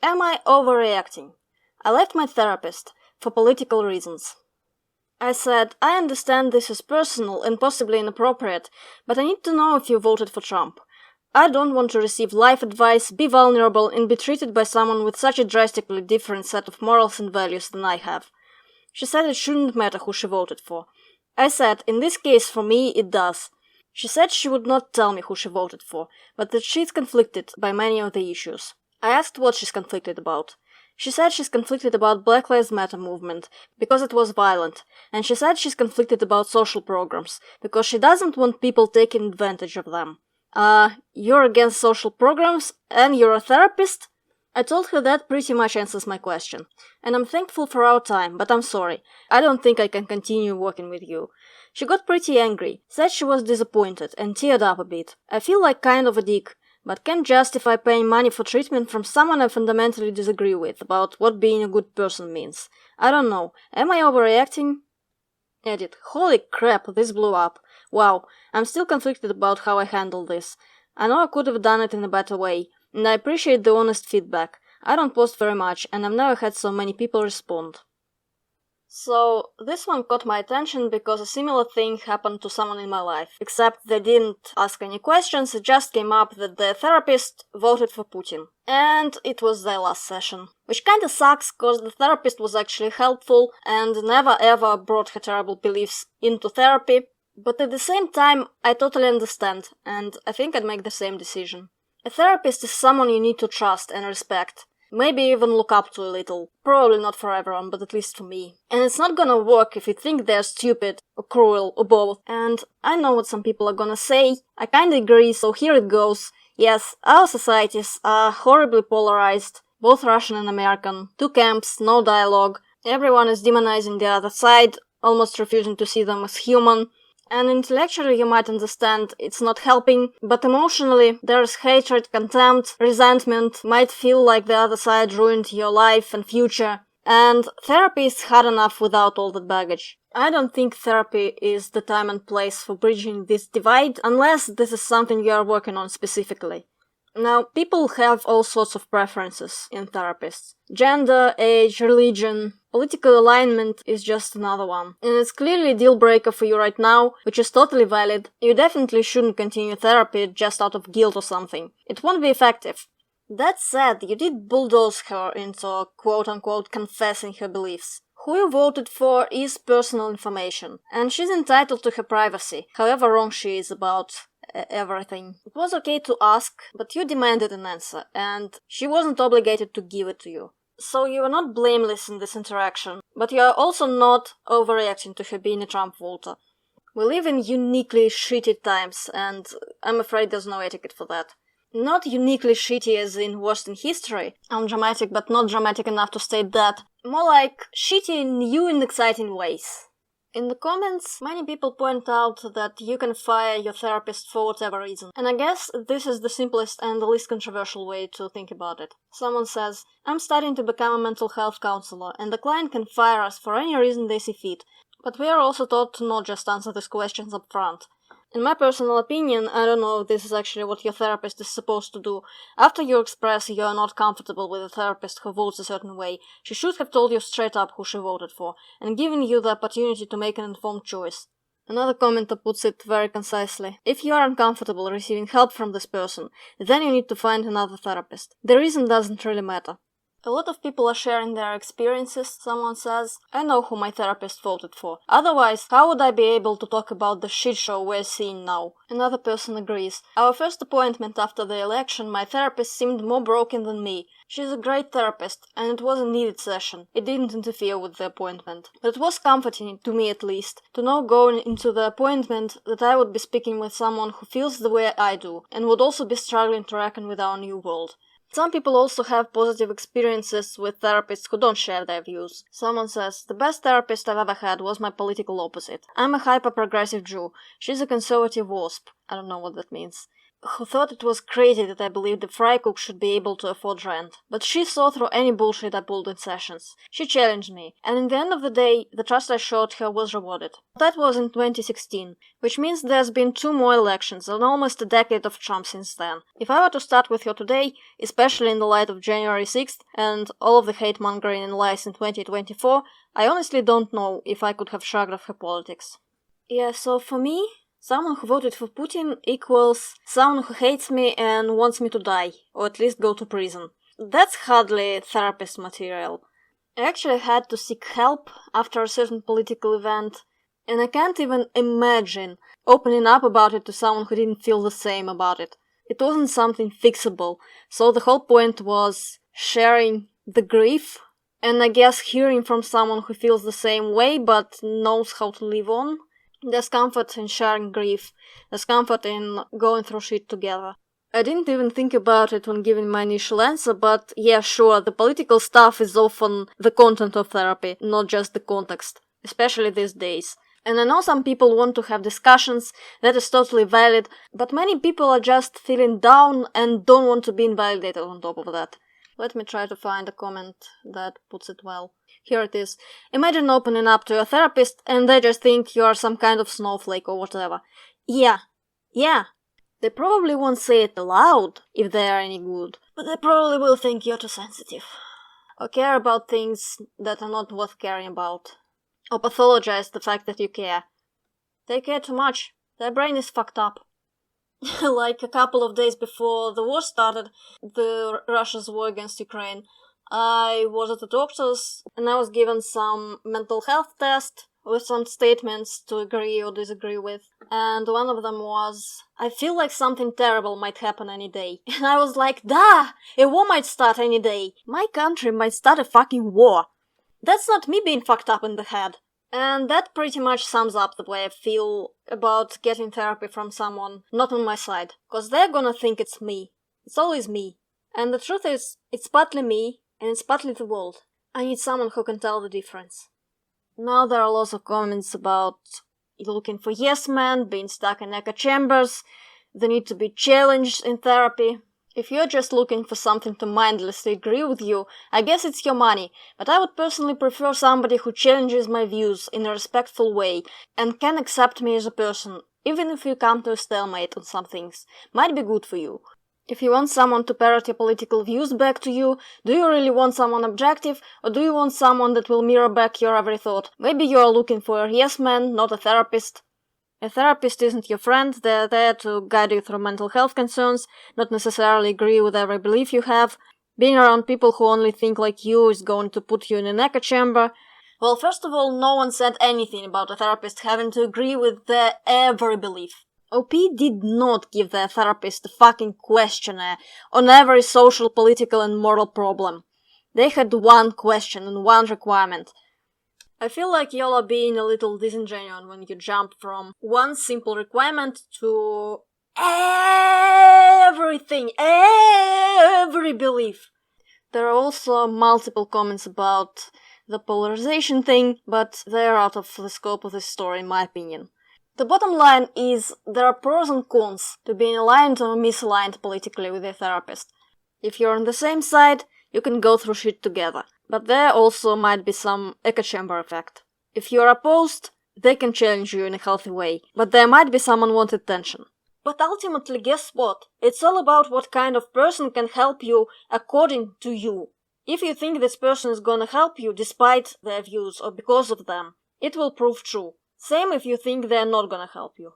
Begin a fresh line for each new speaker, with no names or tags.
Am I overreacting? I left my therapist for political reasons. I said, I understand this is personal and possibly inappropriate, but I need to know if you voted for Trump. I don't want to receive life advice, be vulnerable, and be treated by someone with such a drastically different set of morals and values than I have. She said it shouldn't matter who she voted for. I said, in this case for me it does. She said she would not tell me who she voted for, but that she's conflicted by many of the issues. I asked what she's conflicted about. She said she's conflicted about Black Lives Matter movement, because it was violent, and she said she's conflicted about social programs, because she doesn't want people taking advantage of them. You're against social programs, and you're a therapist? I told her that pretty much answers my question. And I'm thankful for our time, but I'm sorry. I don't think I can continue working with you. She got pretty angry, said she was disappointed, and teared up a bit. I feel like kind of a dick, but can't justify paying money for treatment from someone I fundamentally disagree with about what being a good person means. I don't know. Am I overreacting? Edit. Holy crap, this blew up. Wow, I'm still conflicted about how I handled this. I know I could have done it in a better way, and I appreciate the honest feedback. I don't post very much, and I've never had so many people respond. So, this one caught my attention because a similar thing happened to someone in my life. Except they didn't ask any questions, it just came up that their therapist voted for Putin. And it was their last session. Which kinda sucks, cause the therapist was actually helpful and never ever brought her terrible beliefs into therapy. But at the same time, I totally understand, and I think I'd make the same decision. A therapist is someone you need to trust and respect. Maybe even look up to a little. Probably not for everyone, but at least for me. And it's not gonna work if you think they're stupid, or cruel, or both. And I know what some people are gonna say. I kinda agree, so here it goes. Yes, our societies are horribly polarized, both Russian and American. Two camps, no dialogue. Everyone is demonizing the other side, almost refusing to see them as human. And intellectually you might understand it's not helping, but emotionally there's hatred, contempt, resentment, might feel like the other side ruined your life and future. And therapy is hard enough without all that baggage. I don't think therapy is the time and place for bridging this divide, unless this is something you are working on specifically. Now, people have all sorts of preferences in therapists. Gender, age, religion, political alignment is just another one. And it's clearly a deal breaker for you right now, which is totally valid. You definitely shouldn't continue therapy just out of guilt or something. It won't be effective. That said, you did bulldoze her into quote-unquote confessing her beliefs. Who you voted for is personal information, and she's entitled to her privacy, however wrong she is about everything. It was okay to ask, but you demanded an answer, and she wasn't obligated to give it to you. So you are not blameless in this interaction, but you are also not overreacting to her being a Trump voter. We live in uniquely shitty times, and I'm afraid there's no etiquette for that. Not uniquely shitty as in worst in history. I'm dramatic, but not dramatic enough to state that. More like shitty in new and exciting ways. In the comments, many people point out that you can fire your therapist for whatever reason. And I guess this is the simplest and the least controversial way to think about it. Someone says, I'm studying to become a mental health counselor, and the client can fire us for any reason they see fit. But we are also taught to not just answer these questions up front. In my personal opinion, I don't know if this is actually what your therapist is supposed to do. After you express you are not comfortable with a therapist who votes a certain way, she should have told you straight up who she voted for, and given you the opportunity to make an informed choice. Another commenter puts it very concisely. If you are uncomfortable receiving help from this person, then you need to find another therapist. The reason doesn't really matter. A lot of people are sharing their experiences, someone says. I know who my therapist voted for. Otherwise, how would I be able to talk about the shit show we're seeing now? Another person agrees. Our first appointment after the election, my therapist seemed more broken than me. She's a great therapist, and it was a needed session. It didn't interfere with the appointment. But it was comforting, to me at least, to know going into the appointment that I would be speaking with someone who feels the way I do, and would also be struggling to reckon with our new world. Some people also have positive experiences with therapists who don't share their views. Someone says, the best therapist I've ever had was my political opposite. I'm a hyper-progressive Jew. She's a conservative wasp. I don't know what that means. who thought it was crazy that I believed the fry cook should be able to afford rent. But she saw through any bullshit I pulled in sessions. She challenged me, and in the end of the day, the trust I showed her was rewarded. That was in 2016, which means there's been 2 more elections and almost a decade of Trump since then. If I were to start with her today, especially in the light of January 6th and all of the hate-mongering and lies in 2024, I honestly don't know if I could have shrugged off her politics. Yeah, so for me, someone who voted for Putin equals someone who hates me and wants me to die, or at least go to prison. That's hardly therapist material. I actually had to seek help after a certain political event, and I can't even imagine opening up about it to someone who didn't feel the same about it. It wasn't something fixable, so the whole point was sharing the grief, and I guess hearing from someone who feels the same way but knows how to live on. There's comfort in sharing grief. There's comfort in going through shit together. I didn't even think about it when giving my initial answer, but yeah, sure, the political stuff is often the content of therapy, not just the context, especially these days. And I know some people want to have discussions, that is totally valid, but many people are just feeling down and don't want to be invalidated on top of that. Let me try to find a comment that puts it well. Here it is. Imagine opening up to your therapist and they just think you are some kind of snowflake or whatever. Yeah. They probably won't say it aloud if they are any good, but they probably will think you're too sensitive. Or care about things that are not worth caring about. Or pathologize the fact that you care. They care too much. Their brain is fucked up. Like a couple of days before the war started, the Russia's war against Ukraine, I was at the doctor's and I was given some mental health test with some statements to agree or disagree with. And one of them was, I feel like something terrible might happen any day. And I was like, a war might start any day. My country might start a fucking war. That's not me being fucked up in the head. And that pretty much sums up the way I feel about getting therapy from someone not on my side. Cause they're gonna think it's me. It's always me. And the truth is, it's partly me, and it's partly the world. I need someone who can tell the difference. Now there are lots of comments about looking for yes men, being stuck in echo chambers, the need to be challenged in therapy. If you're just looking for something to mindlessly agree with you, I guess it's your money, but I would personally prefer somebody who challenges my views in a respectful way and can accept me as a person, even if you come to a stalemate on some things. Might be good for you. If you want someone to parrot your political views back to you, do you really want someone objective, or do you want someone that will mirror back your every thought? Maybe you are looking for a yes man, not a therapist. A therapist isn't your friend, they're there to guide you through mental health concerns, not necessarily agree with every belief you have. Being around people who only think like you is going to put you in an echo chamber. Well, first of all, no one said anything about a therapist having to agree with their every belief. OP did not give their therapist a fucking questionnaire on every social, political and moral problem. They had one question and one requirement. I feel like y'all are being a little disingenuous when you jump from one simple requirement to everything, every belief. There are also multiple comments about the polarization thing, but they're out of the scope of this story in my opinion. The bottom line is there are pros and cons to being aligned or misaligned politically with a therapist. If you're on the same side, you can go through shit together. But there also might be some echo chamber effect. If you're opposed, they can challenge you in a healthy way, but there might be some unwanted tension. But ultimately, guess what? It's all about what kind of person can help you according to you. If you think this person is gonna help you despite their views or because of them, it will prove true. Same if you think they're not gonna help you.